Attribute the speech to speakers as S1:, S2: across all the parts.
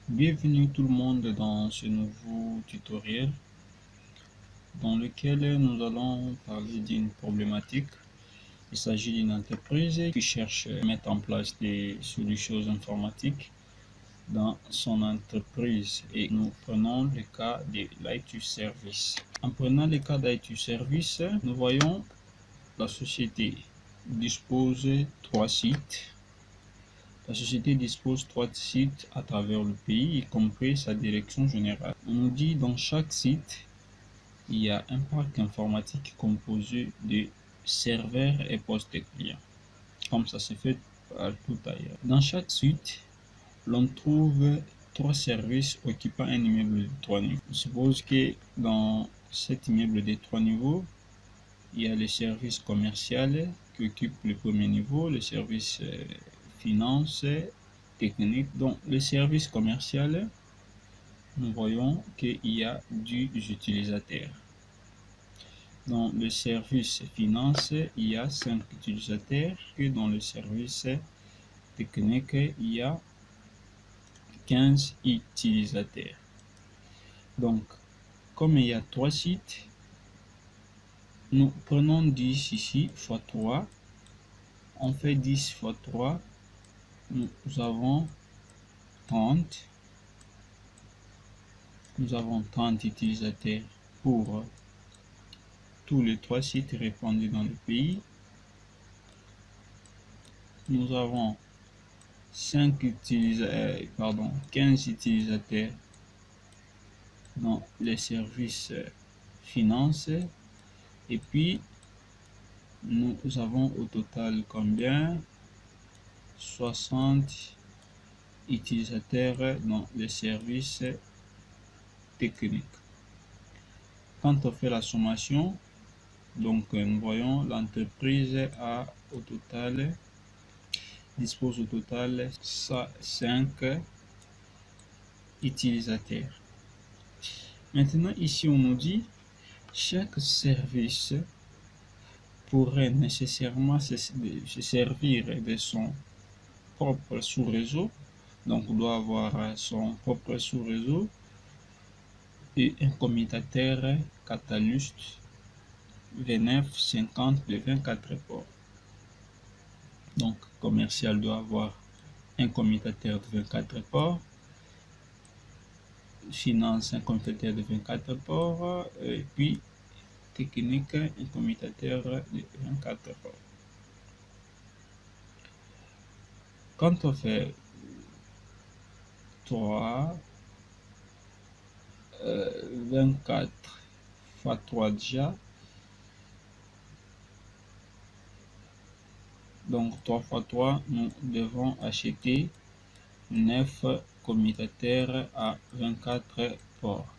S1: Bienvenue tout le monde dans ce nouveau tutoriel dans lequel nous allons parler d'une problématique. Il s'agit d'une entreprise qui cherche à mettre en place des solutions informatiques dans son entreprise et nous prenons le cas de l'IT Service. En prenant le cas d'IT Service, nous voyons la société dispose de 3 sites. La société dispose de 3 sites à travers le pays, y compris sa direction générale. On nous dit dans chaque site, il y a un parc informatique composé de serveurs et postes clients, comme ça se fait partout ailleurs. Dans chaque site, l'on trouve 3 services occupant un immeuble de 3 niveaux. On suppose que dans cet immeuble de 3 niveaux, il y a le service commercial qui occupe le premier niveau, le service finance, technique. Donc, le service commercial, nous voyons qu'il y a 10 utilisateurs. Dans le service finance, il y a 5 utilisateurs, et dans le service technique, il y a 15 utilisateurs. Donc, comme il y a 3 sites, nous prenons 10 ici, fois 3. On fait 10 fois 3, nous avons 30. Nous avons 30 utilisateurs pour tous les 3 sites répandus dans le pays. Nous avons 15 utilisateurs dans les services finance. Et puis, nous avons au total combien? 60 utilisateurs dans les services techniques. Quand on fait la sommation, donc nous voyons l'entreprise dispose au total 5 utilisateurs. Maintenant ici on nous dit chaque service pourrait nécessairement se servir de son propre sous-réseau, donc on doit avoir son propre sous-réseau et un commutateur Catalyst V950 de 24 ports. Donc commercial doit avoir un commutateur de 24 ports, finance un commutateur de 24 ports, et puis technique un commutateur de 24 ports. Quand on fait 24 fois 3 déjà, donc 3 fois 3, nous devons acheter 9 commutateurs à 24 ports.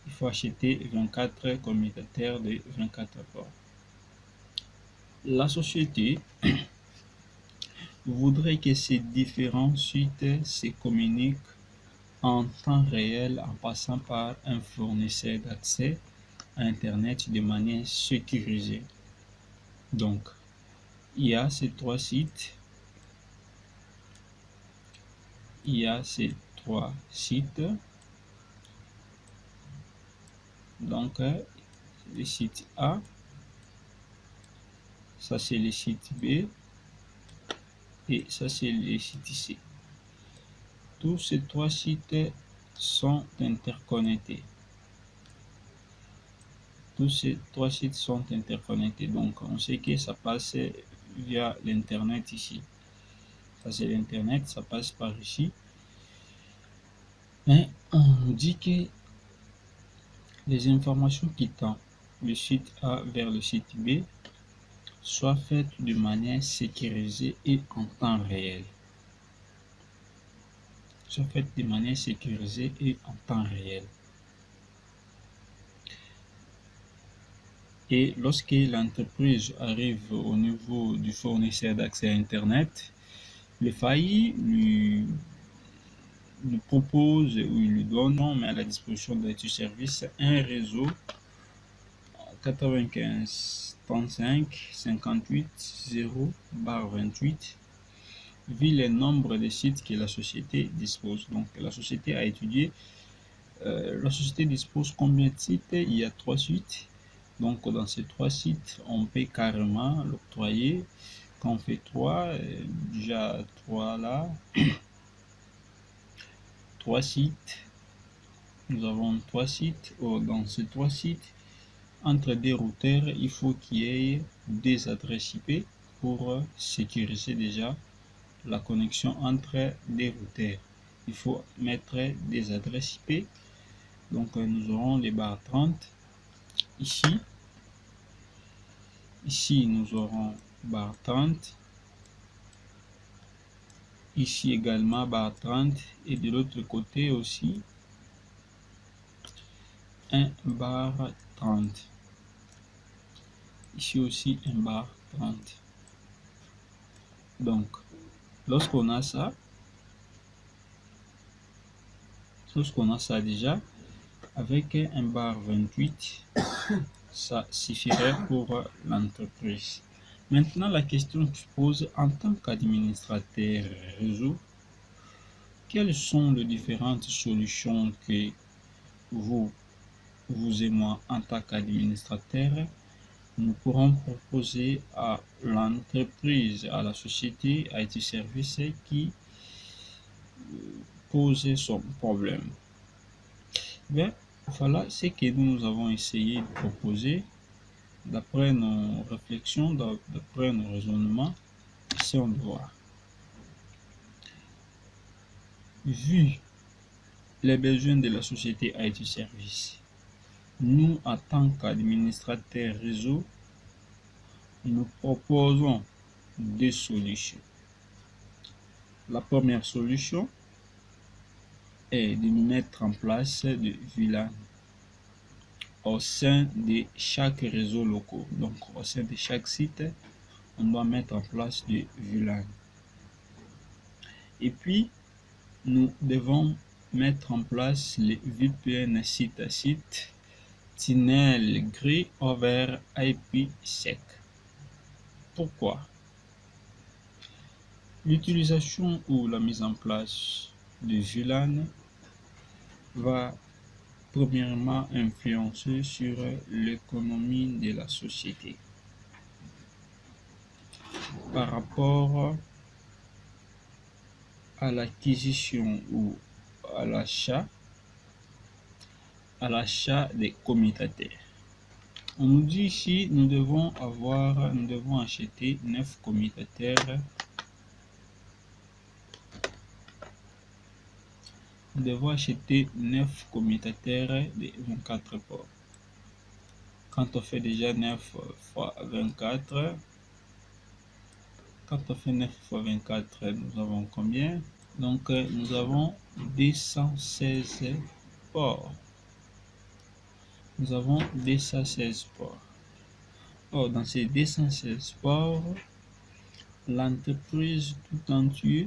S1: Il faut acheter 24 commutateurs de 24 ports. La société voudrait que ces différents sites se communiquent en temps réel en passant par un fournisseur d'accès à Internet de manière sécurisée. Donc, il y a ces 3 sites. Donc, le site A, ça c'est le site B, et ça c'est le site C. Tous ces 3 sites sont interconnectés. Donc on sait que ça passe via l'internet ici. Ça c'est l'internet, ça passe par ici. Mais on nous dit que les informations quittant le site A vers le site B soient faites de manière sécurisée et en temps réel. Et lorsque l'entreprise arrive au niveau du fournisseur d'accès à Internet, le FAI lui propose ou il lui donne, on met à la disposition de l'IT Service un réseau 95 35 58 0/28 vu le nombre de sites que la société dispose. Donc la société a étudié, la société dispose combien de sites? Il y a 3 sites. Donc dans ces 3 sites, on peut carrément l'octroyer. Quand on fait 3, déjà 3 là, 3 sites. Nous avons 3 sites. Dans ces 3 sites, entre des routeurs, il faut qu'il y ait des adresses IP pour sécuriser déjà la connexion entre des routeurs. Il faut mettre des adresses IP. Donc nous aurons les barres 30 ici. Ici nous aurons barre 30. Ici également barre 30. Et de l'autre côté aussi un barre 30. Ici aussi un barre 30. Donc lorsqu'on a ça déjà, avec un bar 28, ça suffirait pour l'entreprise. Maintenant, la question que je pose en tant qu'administrateur réseau, quelles sont les différentes solutions que vous et moi, en tant qu'administrateur, nous pourrons proposer à l'entreprise, à la société IT Service qui pose son problème? Bien, voilà ce que nous avons essayé de proposer d'après nos réflexions, d'après nos raisonnements. Essayons de voir. Vu les besoins de la société IT Service, nous, en tant qu'administrateurs réseau, nous proposons des solutions. La première solution est de mettre en place des VLAN au sein de chaque réseau local. Donc, au sein de chaque site, on doit mettre en place des VLAN. Et puis, nous devons mettre en place les VPN site à site, tunnel gris over IPsec. Pourquoi? L'utilisation ou la mise en place de VLAN va premièrement influencer sur l'économie de la société par rapport à l'acquisition ou à l'achat des commutateur. On nous dit ici nous devons acheter 9 commutateurs. Nous devons acheter 9 commutateurs de 24 ports. Quand on fait déjà 9 fois 24, quand on fait 9 fois 24, nous avons combien? Donc nous avons 216 ports. Nous avons 216 ports. Or, dans ces 216 ports, l'entreprise tout entière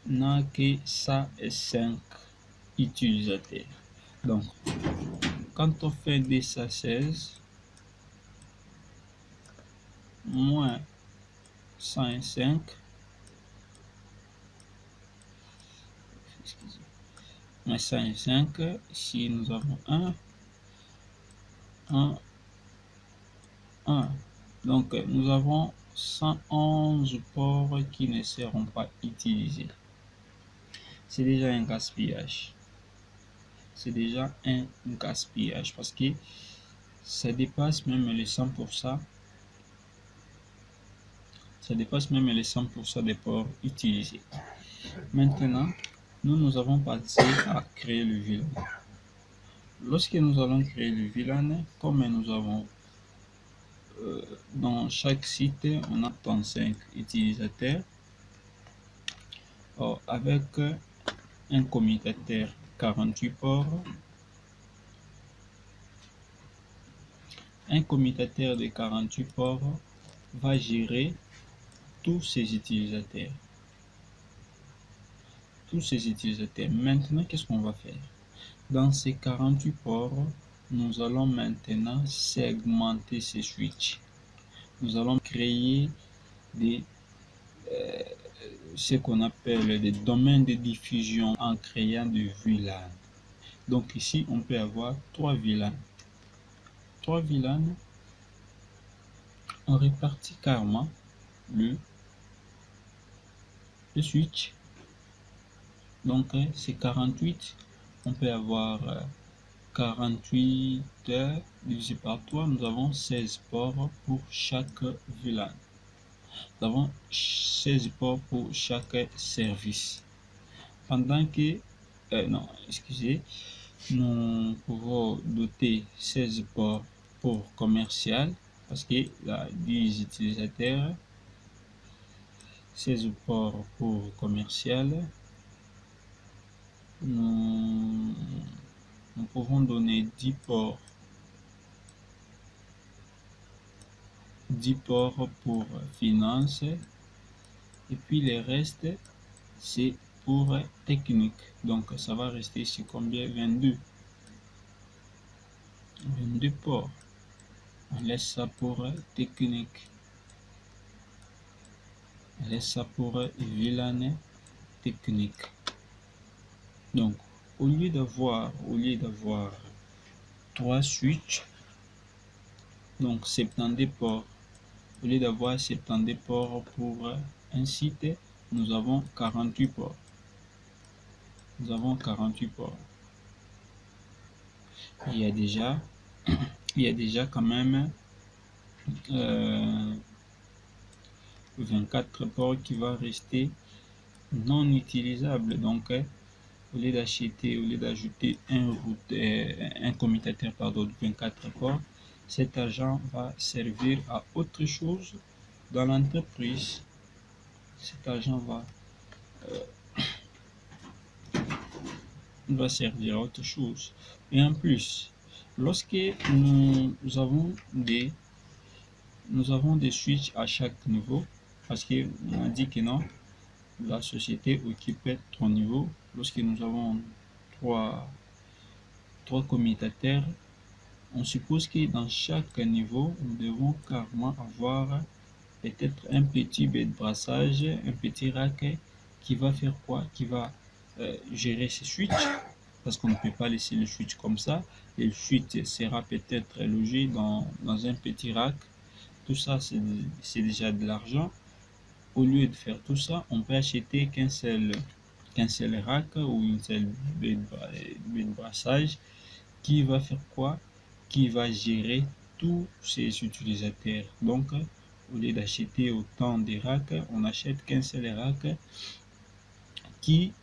S1: n'a que 105 utilisateurs. Donc, quand on fait 216 moins 105, moins 105, ici nous avons 1. Donc, nous avons 111 ports qui ne seront pas utilisés. C'est déjà un gaspillage. C'est déjà un gaspillage parce que ça dépasse même les 100%. Ça dépasse même les 100% des ports utilisés. Maintenant, nous avons pensé à créer le VLAN. Lorsque nous allons créer le VLAN, comme nous avons dans chaque site, on a 35 utilisateurs. Or, avec un commutateur 48 ports, un commutateur de 48 ports va gérer tous ces utilisateurs. Maintenant, qu'est-ce qu'on va faire? Dans ces 48 ports, nous allons maintenant segmenter ces switches. Nous allons créer des ce qu'on appelle des domaines de diffusion en créant des VLAN. Donc ici, on peut avoir 3 VLAN. 3 VLAN, on répartit carrément le switch. Donc c'est 48. On peut avoir 48 divisé par 3. Nous avons 16 ports pour chaque VLAN. Nous avons 16 ports pour chaque service. Pendant que, non, excusez, nous pouvons doter 16 ports pour commercial parce qu'il y a 10 utilisateurs. 16 ports pour commercial. Nous pouvons donner 10 ports pour finance et puis le reste c'est pour technique. Donc ça va rester ici combien? 22 ports. On laisse ça pour technique. On laisse ça pour VLAN technique. Donc au lieu d'avoir 3 switches, donc 70 ports, au lieu d'avoir 70 ports pour un site, nous avons 48 ports. Nous avons 48 ports. Il y a déjà quand même 24 ports qui va rester non utilisable. Donc au lieu d'ajouter un commutateur de 24 ports, cet agent va servir à autre chose dans l'entreprise. Cet agent va servir à autre chose. Et en plus, lorsque nous avons des switches à chaque niveau, parce qu'on a dit que non, la société occupe 3 niveaux. Lorsque nous avons trois commutateurs, on suppose que dans chaque niveau, nous devons carrément avoir peut-être un petit baie de brassage, un petit rack qui va faire quoi? Qui va gérer ces switches, parce qu'on ne peut pas laisser le switch comme ça. Le switch sera peut-être logé dans un petit rack. Tout ça, c'est déjà de l'argent. Au lieu de faire tout ça, on peut acheter qu'un seul rack ou une seule baie de brassage qui va faire quoi? Qui va gérer tous ces utilisateurs. Donc, au lieu d'acheter autant de racks, on achète qu'un seul rack qui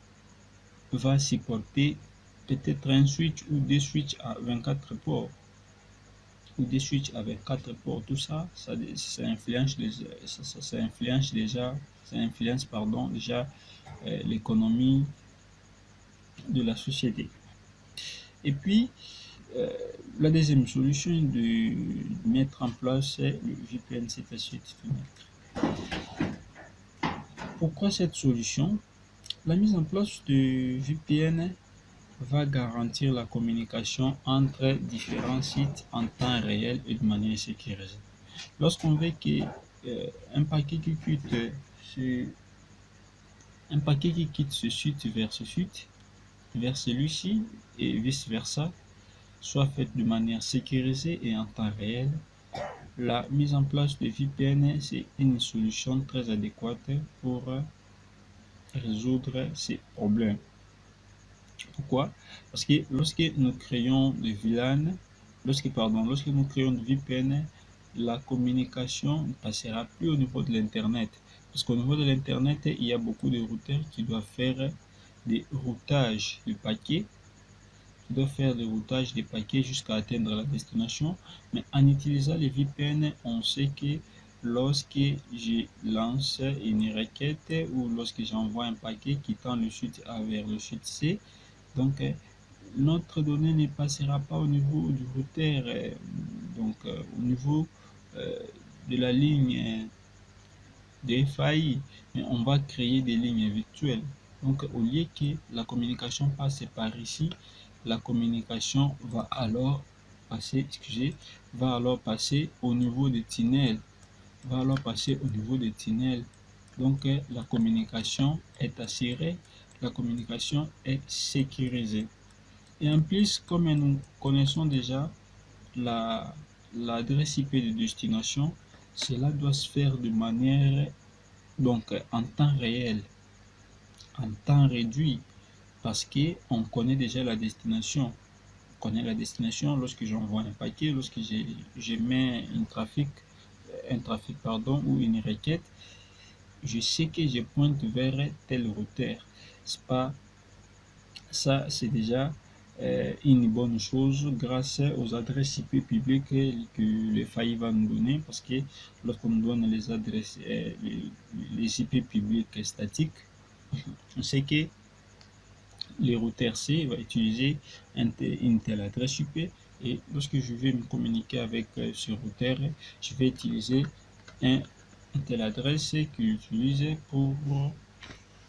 S1: va supporter peut-être un switch ou des switches à 24 ports. Ou des switches avec 4 ports. Tout ça, ça influence déjà l'économie de la société. Et puis, la deuxième solution de mettre en place le VPN, c'est la suite fenêtre. Pourquoi cette solution? La mise en place de VPN va garantir la communication entre différents sites en temps réel et de manière sécurisée. Lorsqu'on veut que un paquet qui quitte ce site vers celui-ci et vice versa soit faite de manière sécurisée et en temps réel, la mise en place de VPN c'est une solution très adéquate pour résoudre ces problèmes. Pourquoi? Parce que lorsque nous créons des VLAN, lorsque nous créons des VPN, la communication ne passera plus au niveau de l'Internet. Parce qu'au niveau de l'Internet, il y a beaucoup de routeurs qui doivent faire des routages de paquets, jusqu'à atteindre la destination. Mais en utilisant les VPN, on sait que lorsque je lance une requête ou lorsque j'envoie un paquet quittant le site A vers le site C, donc notre donnée ne passera pas au niveau du routeur, au niveau de la ligne des failles, mais on va créer des lignes virtuelles. Donc au lieu que la communication passe par ici, la communication va alors passer au niveau des tunnels. Donc, la communication est assurée, la communication est sécurisée. Et en plus, comme nous connaissons déjà l'adresse IP de destination, cela doit se faire de manière en temps réel, en temps réduit, parce qu'on connaît déjà la destination. On connaît la destination lorsque j'envoie un paquet, lorsque je mets un trafic ou une requête, je sais que je pointe vers tel routeur. C'est pas ça, c'est déjà une bonne chose grâce aux adresses IP publiques que le FAI va nous donner, parce que lorsqu'on nous donne les adresses, les IP publiques statiques, on sait que le routeur C va utiliser une telle adresse IP, et lorsque je vais me communiquer avec ce routeur, je vais utiliser une telle adresse qu'il utilise pour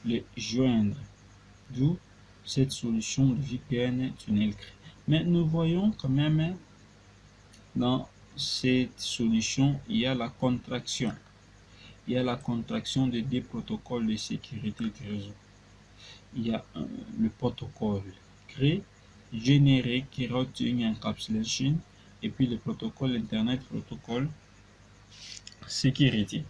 S1: le joindre. D'où cette solution de VPN tunnel. Mais nous voyons quand même dans cette solution, il y a la contraction. Il y a la contraction des deux protocoles de sécurité du réseau. Il y a le protocole créé, généré, qui routing encapsulation, et puis le protocole Internet Protocol Security.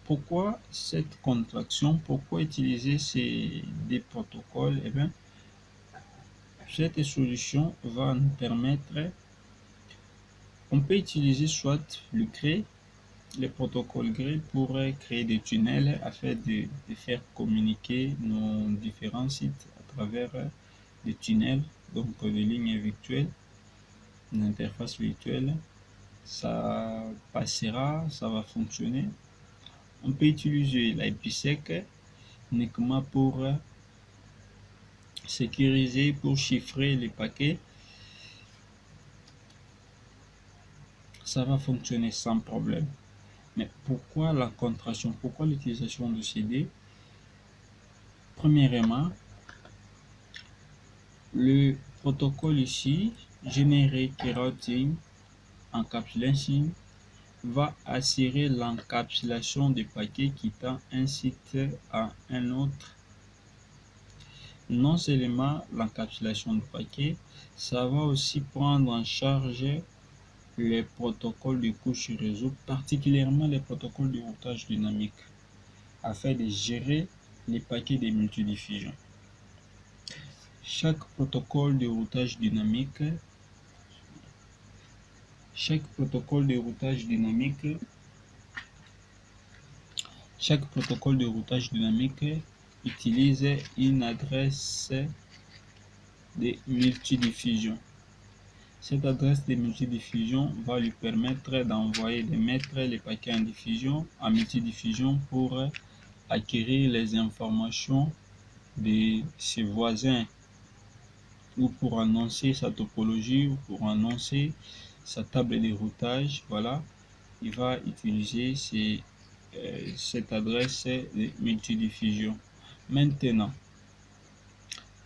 S1: Pourquoi cette contraction? Pourquoi utiliser ces deux protocoles? Eh bien, cette solution va nous permettre, on peut utiliser soit le GRE, le protocole GRE, pour créer des tunnels afin de faire communiquer nos différents sites à travers des tunnels, donc des lignes virtuelles, une interface virtuelle. Ça passera, ça va fonctionner. On peut utiliser l'IPsec uniquement pour sécuriser, pour chiffrer les paquets. Ça va fonctionner sans problème. Mais pourquoi la contraction? Pourquoi l'utilisation de CD? Premièrement, le protocole ici, Generic Routing Encapsulation, va assurer l'encapsulation des paquets quittant un site à un autre. Non seulement l'encapsulation du paquet, ça va aussi prendre en charge les protocoles de couche réseau, particulièrement les protocoles de routage dynamique, afin de gérer les paquets de multidiffusion. Chaque protocole de routage dynamique utilise une adresse de multidiffusion. Cette adresse de multidiffusion va lui permettre de mettre les paquets en multidiffusion pour acquérir les informations de ses voisins, ou pour annoncer sa topologie, ou pour annoncer sa table de routage. Voilà, il va utiliser cette adresse de multidiffusion. Maintenant,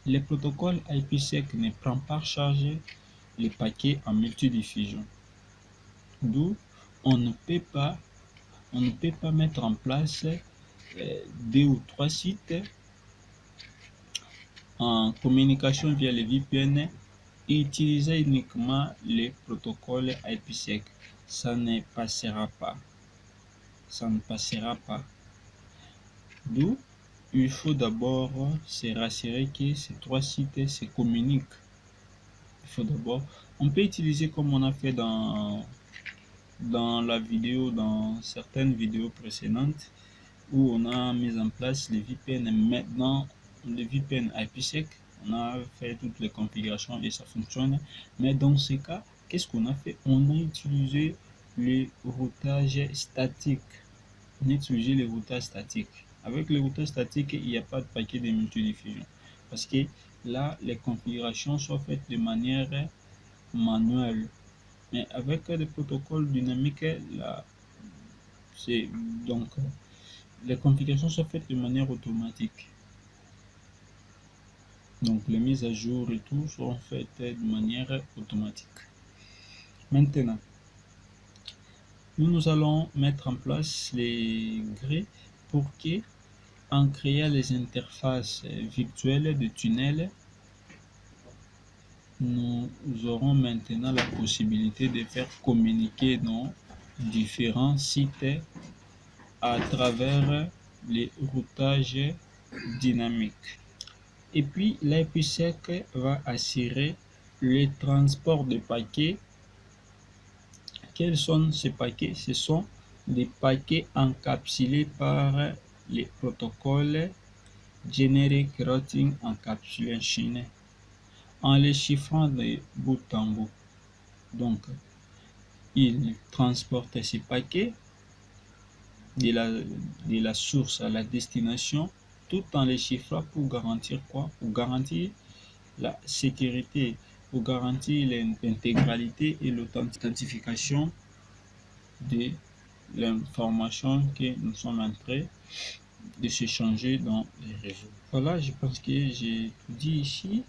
S1: le protocole IPsec ne prend pas en charge les paquets en multidiffusion. D'où on ne peut pas mettre en place 2 ou 3 sites en communication via le VPN et utiliser uniquement les protocoles IPsec. Ça ne passera pas. Ça ne passera pas. D'où il faut d'abord se rassurer que ces 3 sites se communiquent. Il faut d'abord, on peut utiliser comme on a fait dans certaines vidéos précédentes, où on a mis en place les VPN. Maintenant, le VPN IPsec, on a fait toutes les configurations et ça fonctionne. Mais dans ce cas, qu'est-ce qu'on a fait? On a utilisé le routage statique. Avec le routage statique, il n'y a pas de paquet de multidiffusion, parce que là, les configurations sont faites de manière manuelle. Mais avec le protocole dynamique, là, c'est donc les configurations sont faites de manière automatique. Donc les mises à jour et tout seront faites de manière automatique. Maintenant, nous allons mettre en place les grilles pour que, en créant les interfaces virtuelles de tunnels, nous aurons maintenant la possibilité de faire communiquer nos différents sites à travers les routages dynamiques. Et puis l'IPsec va assurer le transport de paquets. Quels sont ces paquets? Ce sont des paquets encapsulés par les protocoles Generic Routing Encapsulation en les chiffrant de bout en bout. Donc, il transporte ces paquets de la source à la destination tout en les chiffrant pour garantir quoi? Pour garantir la sécurité, pour garantir l'intégralité et l'authentification de l'information que nous sommes en train de s'échanger dans les réseaux. Voilà, je pense que j'ai tout dit ici.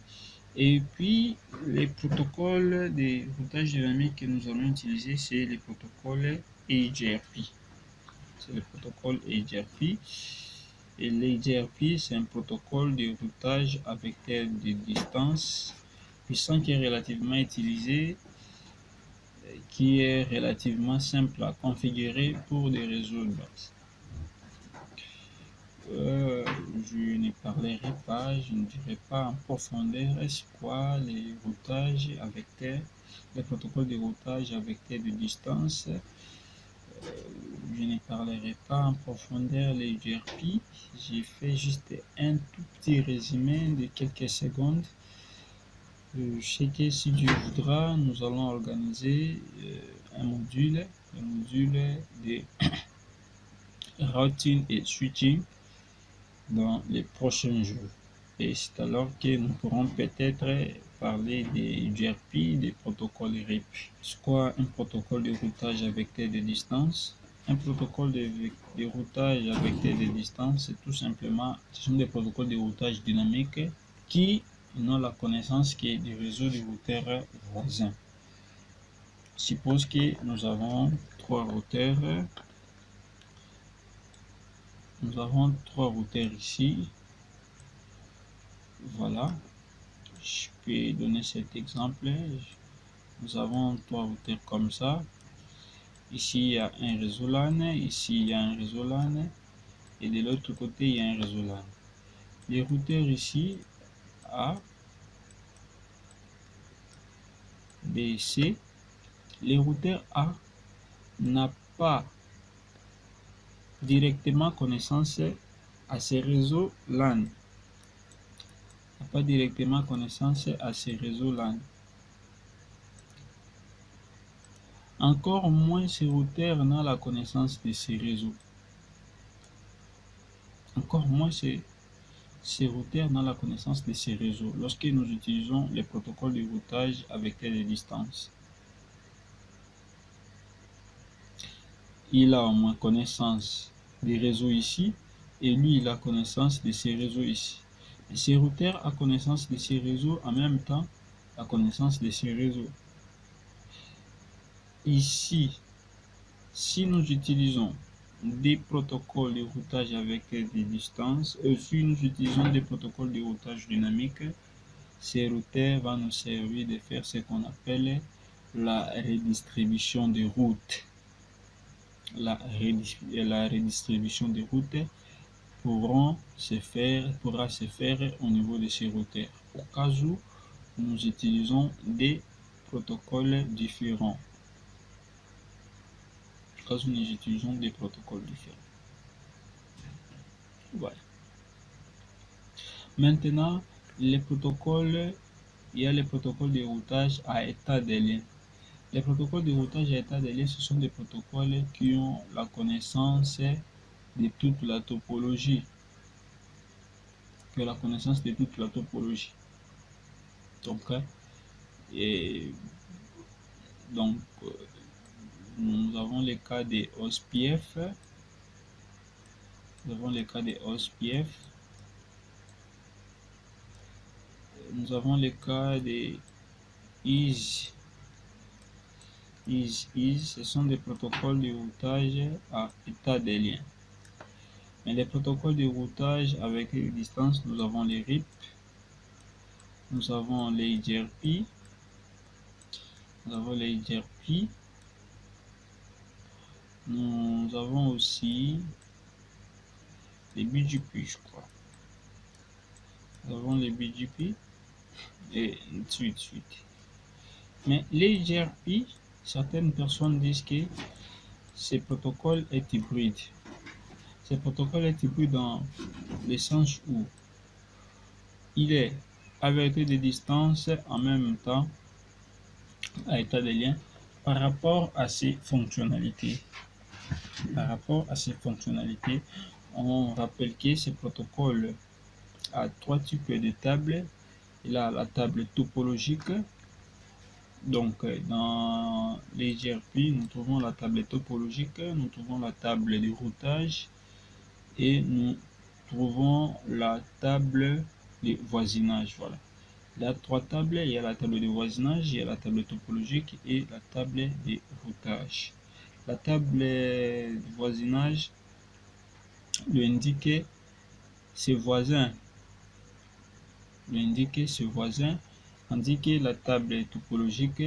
S1: Et puis, les protocoles de routage dynamique que nous allons utiliser, c'est le protocole EIGRP. C'est le protocole EIGRP. Et l'EIGRP, c'est un protocole de routage à vecteur de distance puissant qui est relativement utilisé, qui est relativement simple à configurer pour des réseaux de base. Je ne parlerai pas, je ne dirai pas en profondeur est-ce quoi les routages à vecteur, les protocoles de routage à vecteur de distance. Je ne parlerai pas en profondeur les GRP. J'ai fait juste un tout petit résumé de quelques secondes. Je sais que si Dieu voudra, nous allons organiser un module de routing et switching dans les prochains jours. Et c'est alors que nous pourrons peut-être parler des GRP, des protocoles RIP. C'est quoi un protocole de routage à vecteur de distance? Un protocole de routage à vecteur de distance, c'est tout simplement, ce sont des protocoles de routage dynamique qui n'ont la connaissance que du réseau de routeurs voisins. Suppose que nous avons trois routeurs. Nous avons trois routeurs ici. Voilà. Je peux donner cet exemple. Nous avons trois routeurs comme ça. Ici, il y a un réseau LAN. Ici, il y a un réseau LAN. Et de l'autre côté, il y a un réseau LAN. Les routeurs ici, A, B, C. Les routeurs A n'a pas directement connaissance à ces réseaux LAN. N'a pas directement connaissance à ces réseaux LAN. Encore moins ces routeurs n'ont la connaissance de ces réseaux. Encore moins ces routeurs n'ont la connaissance de ces réseaux lorsque nous utilisons les protocoles de routage à vecteur de distance. Il a au moins connaissance des réseaux ici et lui il a connaissance de ces réseaux ici. Et ces routeurs ont connaissance de ces réseaux en même temps la connaissance de ces réseaux. Ici, si nous utilisons des protocoles de routage avec des distances, si nous utilisons des protocoles de routage dynamique, ces routeurs vont nous servir de faire ce qu'on appelle la redistribution des routes. La redistribution des routes pourra se faire au niveau de ces routeurs, au cas où nous utilisons des protocoles différents. Nous utilisons des protocoles différents. Voilà. Maintenant, les protocoles, il y a les protocoles de routage à état des liens. Les protocoles de routage à état des liens, ce sont des protocoles qui ont la connaissance de toute la topologie. Donc, nous avons les cas des OSPF. Nous avons les cas des OSPF. Nous avons les cas des IS. Ce sont des protocoles de routage à état des liens. Mais les protocoles de routage avec les distances, nous avons les RIP, nous avons les IGRP, nous avons aussi les BGP, je crois. Nous avons les BGP et suite. Mais les IGRP, certaines personnes disent que ce protocole est hybride. Ce protocole est hybride dans le sens où il est averti de distance en même temps à état de lien par rapport à ses fonctionnalités. On rappelle que ce protocole a trois types de tables. Il a la table topologique. Donc, dans les GRP, nous trouvons la table topologique, nous trouvons la table de routage et nous trouvons la table de voisinage. Voilà. Il y a trois tables, il y a la table de voisinage, il y a la table topologique et la table de routage. La table de voisinage lui indique ses voisins, tandis que la table topologique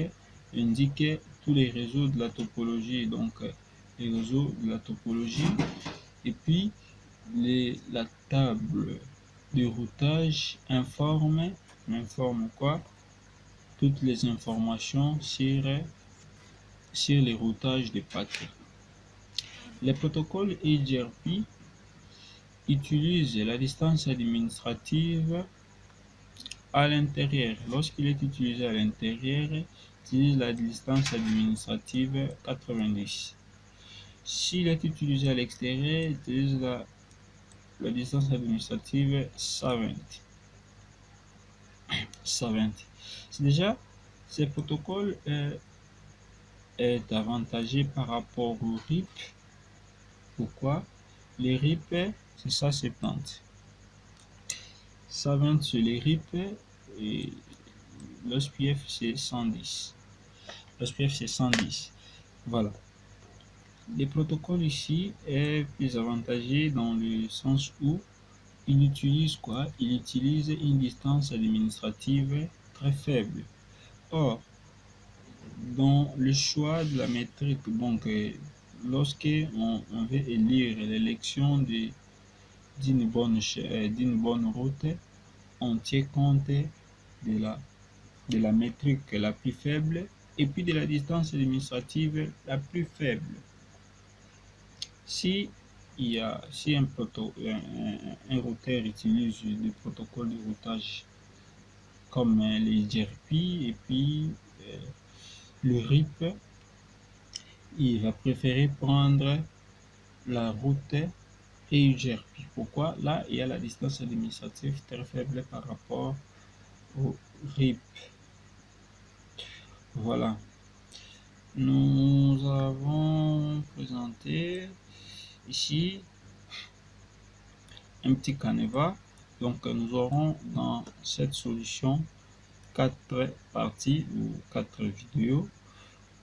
S1: indique tous les réseaux de la topologie, donc les réseaux de la topologie, et puis la table de routage informe quoi? Toutes les informations sur les routages de paquets. Les protocoles IGRP utilisent la distance administrative à l'intérieur. Lorsqu'il est utilisé à l'intérieur, il utilise la distance administrative 90. S'il est utilisé à l'extérieur, il utilise la distance administrative 120. C'est déjà, ce protocole est avantagé par rapport au RIP. Pourquoi? Les RIP, c'est ça, 70. 120 sur les RIP et l'OSPF c'est 110. Voilà. Le protocole ici est plus avantagé dans le sens où il utilise quoi? Il utilise une distance administrative très faible. Or, dans le choix de la métrique, donc lorsque on veut élire l'élection d'une bonne route, on tient compte de la métrique la plus faible et puis de la distance administrative la plus faible. Si un routeur utilise des protocoles de routage comme les GRP et puis le RIP, il va préférer prendre la route EUGRP. Pourquoi? Là, il y a la distance administrative très faible par rapport au RIP. Voilà. Nous avons présenté ici un petit canevas. Donc, nous aurons dans cette solution 4 parties ou 4 vidéos.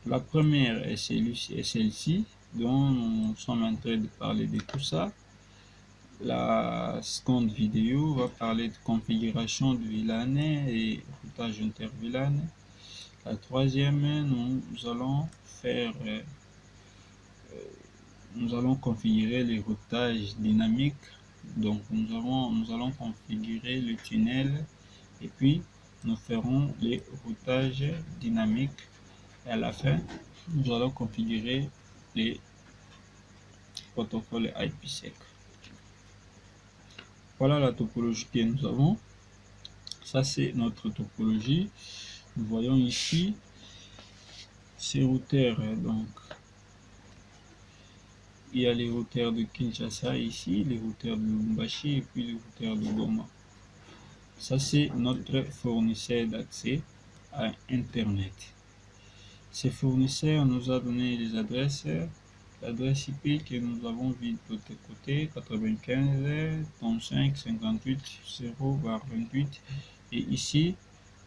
S1: La première est celle-ci, dont nous sommes en train de parler de tout ça. La seconde vidéo va parler de configuration de VLAN et routage inter-VLAN. La troisième, nous allons configurer les routages dynamiques. Donc nous allons configurer le tunnel et puis nous ferons les routages dynamiques et à la fin nous allons configurer les protocoles IPsec. Voilà la topologie que nous avons. Ça c'est notre topologie. Nous voyons ici ces routeurs. Donc il y a les routeurs de Kinshasa ici, les routeurs de Lubumbashi et puis les routeurs de Goma. Ça c'est notre fournisseur d'accès à Internet. Ce fournisseur nous a donné les adresses. L'adresse IP que nous avons vue de l'autre côté, 95 35 58 0/28. Et ici,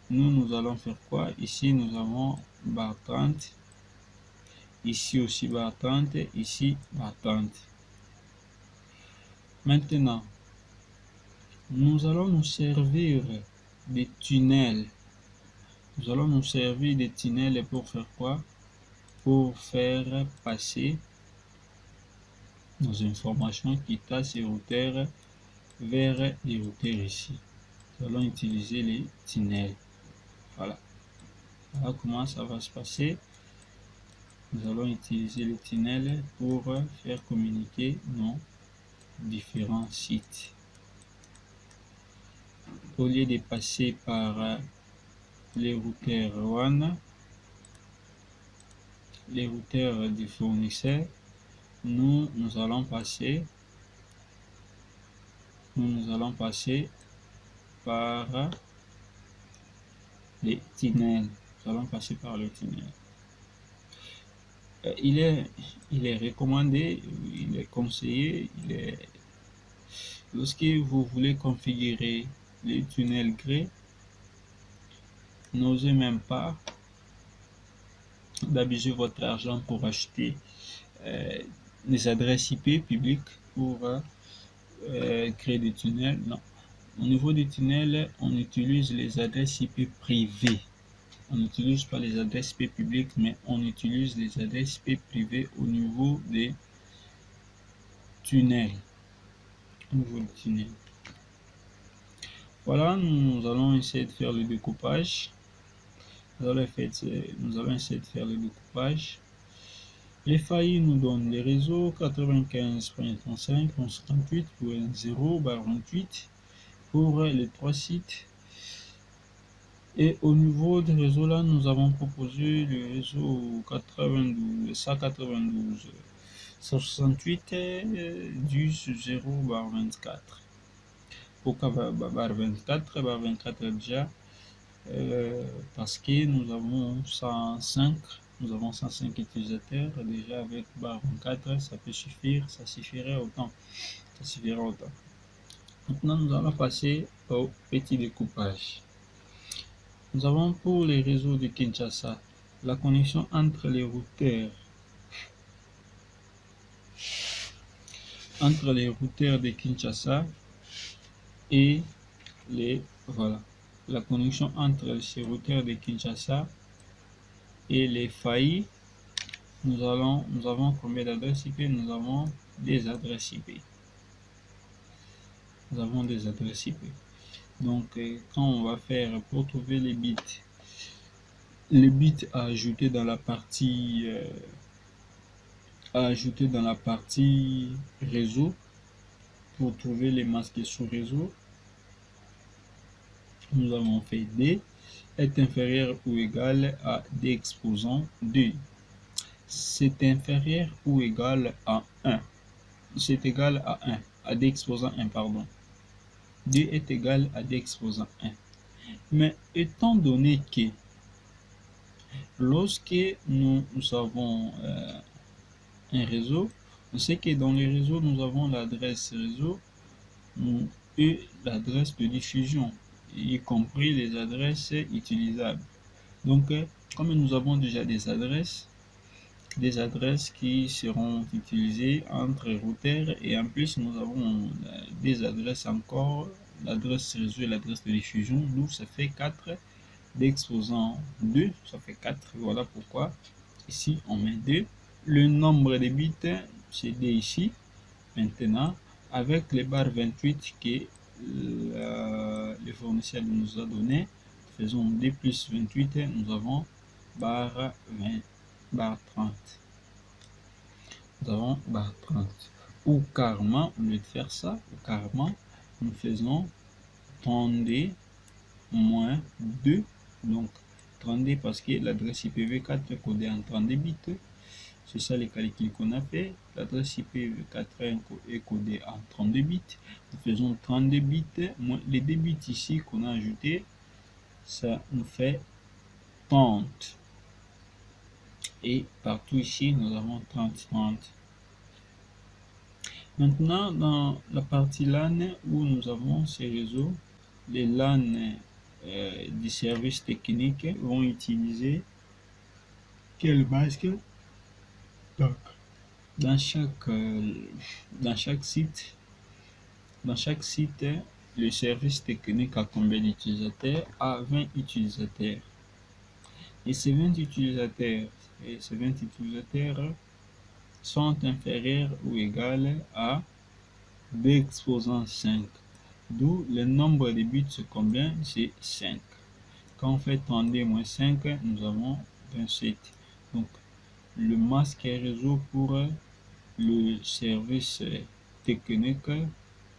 S1: nous allons faire quoi? Ici, nous avons bar 30. Ici aussi bar 30. Ici bar 30. Maintenant, nous allons nous servir des tunnels. Nous allons nous servir des tunnels pour faire quoi? Pour faire passer nos informations qui passent ces routeurs vers les routeurs ici. Nous allons utiliser les tunnels. Voilà. Voilà comment ça va se passer. Nous allons utiliser les tunnels pour faire communiquer nos différents sites. Au lieu de passer par les routeurs WAN, les routeurs du fournisseur, nous allons passer par les tunnels. Nous allons passer par le tunnel. Il est recommandé, il est conseillé, lorsque vous voulez configurer les tunnels gré, n'osez même pas d'abuser votre argent pour acheter des adresses IP publiques pour créer des tunnels. Non. Au niveau des tunnels, on utilise les adresses IP privées. On n'utilise pas les adresses IP publiques, mais on utilise les adresses IP privées au niveau des tunnels. Voilà, nous allons essayer de faire le découpage. Nous allons essayer de faire le découpage. Les failles nous donnent les réseaux 95.35, 1138.0/28 pour les 3 sites. Et au niveau du réseau là, nous avons proposé le réseau 192 168 10/24. Pourquoi 24 déjà parce que nous avons 105 utilisateurs déjà. Avec 24 ça peut suffire, ça suffirait autant. Maintenant nous allons passer au petit découpage. Nous avons pour les réseaux de Kinshasa la connexion entre les routeurs de Kinshasa et la connexion entre ces routeurs de Kinshasa et les failles. Nous avons combien d'adresses IP? Nous avons des adresses IP. Donc quand on va faire pour trouver les bits à ajouter dans la partie réseau, pour trouver les masques sous réseau, nous avons fait D est inférieur ou égal à D exposant 2. C'est inférieur ou égal à 1. C'est égal à 1, à D exposant 1, pardon. D est égal à D exposant 1. Mais étant donné que lorsque nous avons un réseau, on sait que dans les réseaux, nous avons l'adresse réseau et l'adresse de diffusion, y compris les adresses utilisables. Donc, comme nous avons déjà des adresses qui seront utilisées entre routeurs, et en plus nous avons des adresses encore, l'adresse réseau et l'adresse de diffusion, d'où ça fait 4 d'exposant 2, ça fait 4. Voilà pourquoi ici on met 2. Le nombre de bits c'est D ici. Maintenant, avec les barres 28 que le fournisseur nous a donné, faisons D plus 28, nous avons barre 30. Nous avons barre 30. Ou carrément, au lieu de faire ça, nous faisons 32 moins 2. Donc 32 parce que l'adresse IPv4 est codée en 32 bits. C'est ça les calculs qu'on a fait. L'adresse IPv4 est codée en 32 bits. Nous faisons 32 bits moins les 2 bits ici qu'on a ajouté. Ça nous fait 30. Et partout ici, nous avons 30. Maintenant, dans la partie LAN où nous avons ces réseaux, les LAN du service technique vont utiliser quel masque? Donc, dans chaque site, Dans chaque site, le service technique a combien d'utilisateurs? A 20 utilisateurs. Et ces 20 utilisateurs, sont inférieurs ou égales à b exposant 5. D'où le nombre de bits, c'est combien? C'est 5. Quand on fait 32 moins 5, nous avons 27. Donc, le masque réseau pour le service technique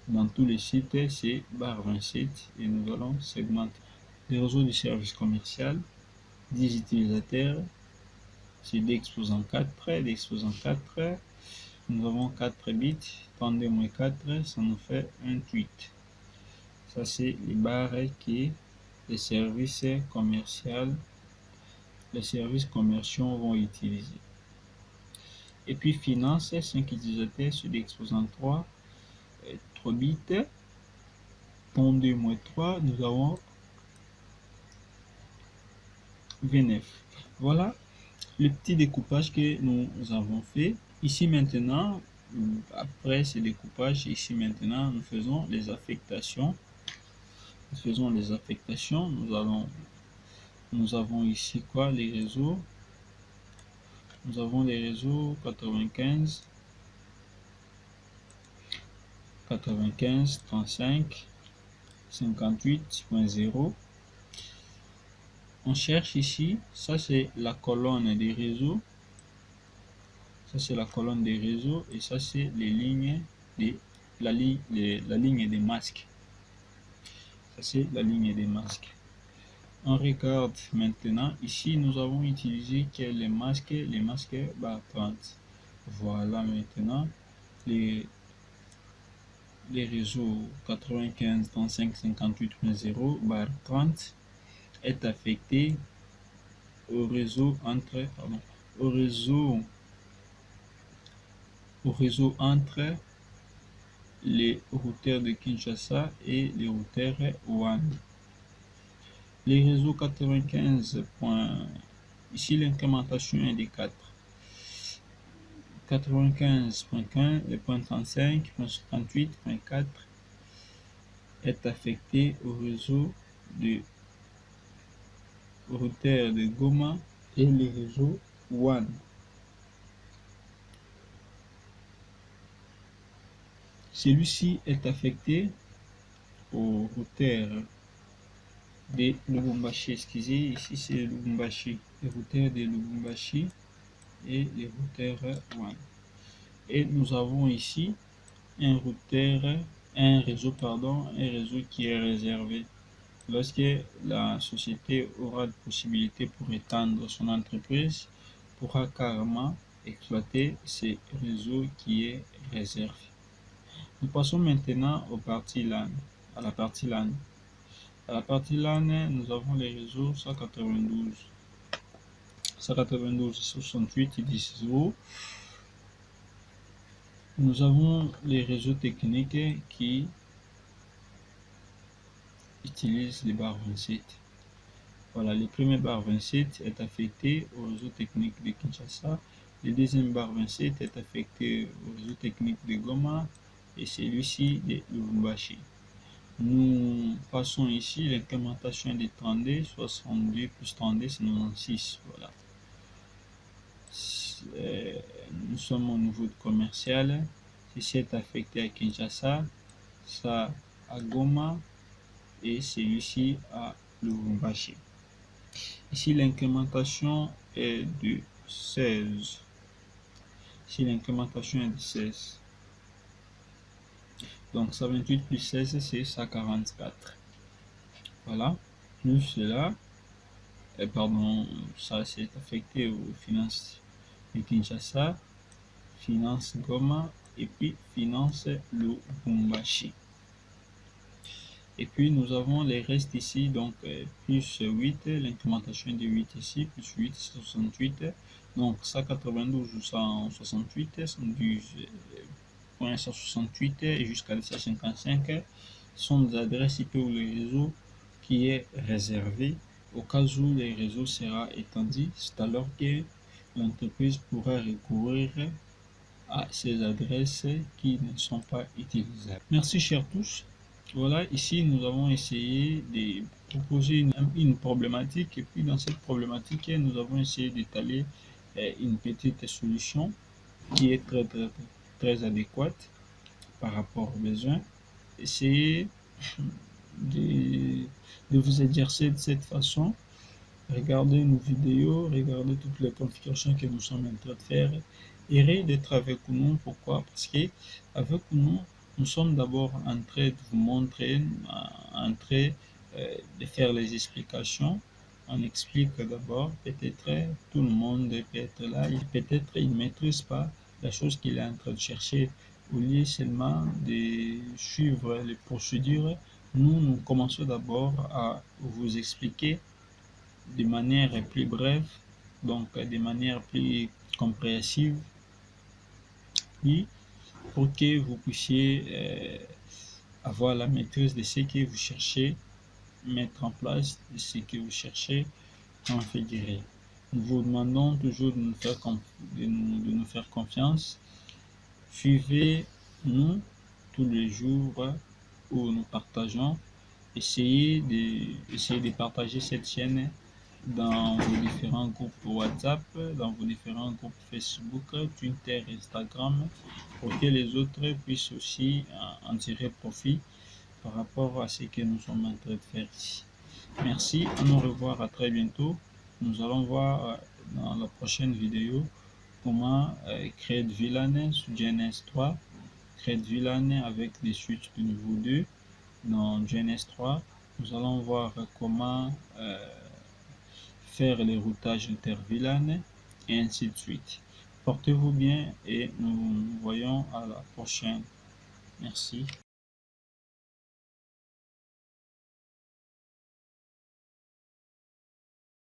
S1: dans tous les sites, c'est bar 27 et nous allons segmenter. Le réseau du service commercial, 10 utilisateurs, c'est d exposant 4. D exposant 4, nous avons 4 bits, 32 moins 4, ça nous fait 28. Ça, c'est les barres que les services commerciaux vont utiliser. Et puis finance, 5 utilisateurs sur l'exposant 3 bits, 32 moins 3, nous avons 29. Voilà le petit découpage que nous avons fait. Ici maintenant, après ce découpage, ici maintenant, nous faisons les affectations. Nous avons ici quoi? Les réseaux. Nous avons les réseaux 95, 35, 58.0. On cherche ici, ça c'est la colonne des réseaux. Ça c'est la colonne des réseaux et ça c'est les lignes la ligne des masques. Ça c'est la ligne des masques. On regarde maintenant, ici nous avons utilisé que les masques bar 30. Voilà maintenant les réseaux 95, 35, 58.0 bar 30 est affecté au réseau entre les routeurs de Kinshasa et les routeurs WAN. Les réseaux 95. Ici l'incrémentation est de 4. 95.1 et 35.58.4 est affecté au réseau de routeurs de Goma et les réseaux WAN. Celui-ci est affecté au routeur de Lubumbashi. Excusez, ici c'est Lubumbashi. Les routeurs de Lubumbashi et les routeurs WAN. Et nous avons ici un réseau qui est réservé. Lorsque la société aura de possibilités pour étendre son entreprise, pourra carrément exploiter ce réseau qui est réservé. Nous passons maintenant à la partie LAN. À la partie LAN, nous avons les réseaux 192, 68 et 10.0. Nous avons les réseaux techniques qui utilisent les barres 27. Voilà, le premier bar 27 est affecté au réseau technique de Kinshasa. Le deuxième bar 27 est affecté au réseau technique de Goma et celui-ci de Lubumbashi. Nous passons ici l'incrémentation de 32, 62 plus 32, c'est 96. Voilà. Nous sommes au niveau de commercial. Ceci est affecté à Kinshasa, ça à Goma et celui-ci à Lubumbashi. Ici l'incrémentation est de 16. Donc 128 plus 16 c'est 144. Voilà. Plus cela, ça c'est affecté aux finances de Kinshasa, finance Goma et puis finance Lubumbashi. Et puis nous avons les restes ici, donc plus 8, l'incrémentation de 8 ici, plus 8, 68. Donc 192 ou 168, 112.168 et jusqu'à 155 sont des adresses IP ou le réseau qui est réservé au cas où le réseau sera étendu. C'est alors que l'entreprise pourra recourir à ces adresses qui ne sont pas utilisables. Merci chers tous. Voilà, ici nous avons essayé de proposer une problématique et puis dans cette problématique, nous avons essayé d'étaler une petite solution qui est très adéquate par rapport aux besoins. Essayez de, de vous exercer de cette façon. Regardez nos vidéos, regardez toutes les configurations que nous sommes en train de faire. Essayez d'être avec nous. Pourquoi? Parce que avec nous, nous sommes d'abord en train de vous montrer, en train de faire les explications. On explique d'abord, peut-être tout le monde peut être là, peut-être il ne maîtrise pas la chose qu'il est en train de chercher. Au lieu seulement de suivre les procédures, nous commençons d'abord à vous expliquer de manière plus brève, donc de manière plus compréhensive, et pour que vous puissiez avoir la maîtrise de ce que vous cherchez, mettre en place de ce que vous cherchez configurer. Nous vous demandons toujours de nous faire confiance. Suivez-nous tous les jours où nous partageons. Essayez de partager cette chaîne dans vos différents groupes WhatsApp, dans vos différents groupes Facebook, Twitter, Instagram, pour que les autres puissent aussi en tirer profit par rapport à ce que nous sommes en train de faire ici. Merci, à nous revoir, à très bientôt. Nous allons voir dans la prochaine vidéo comment créer de VLAN sous GNS 3, créer de VLAN avec des switches de niveau 2 dans GNS 3. Nous allons voir comment faire les routages inter-VLAN et ainsi de suite. Portez-vous bien et nous nous voyons à la prochaine. Merci.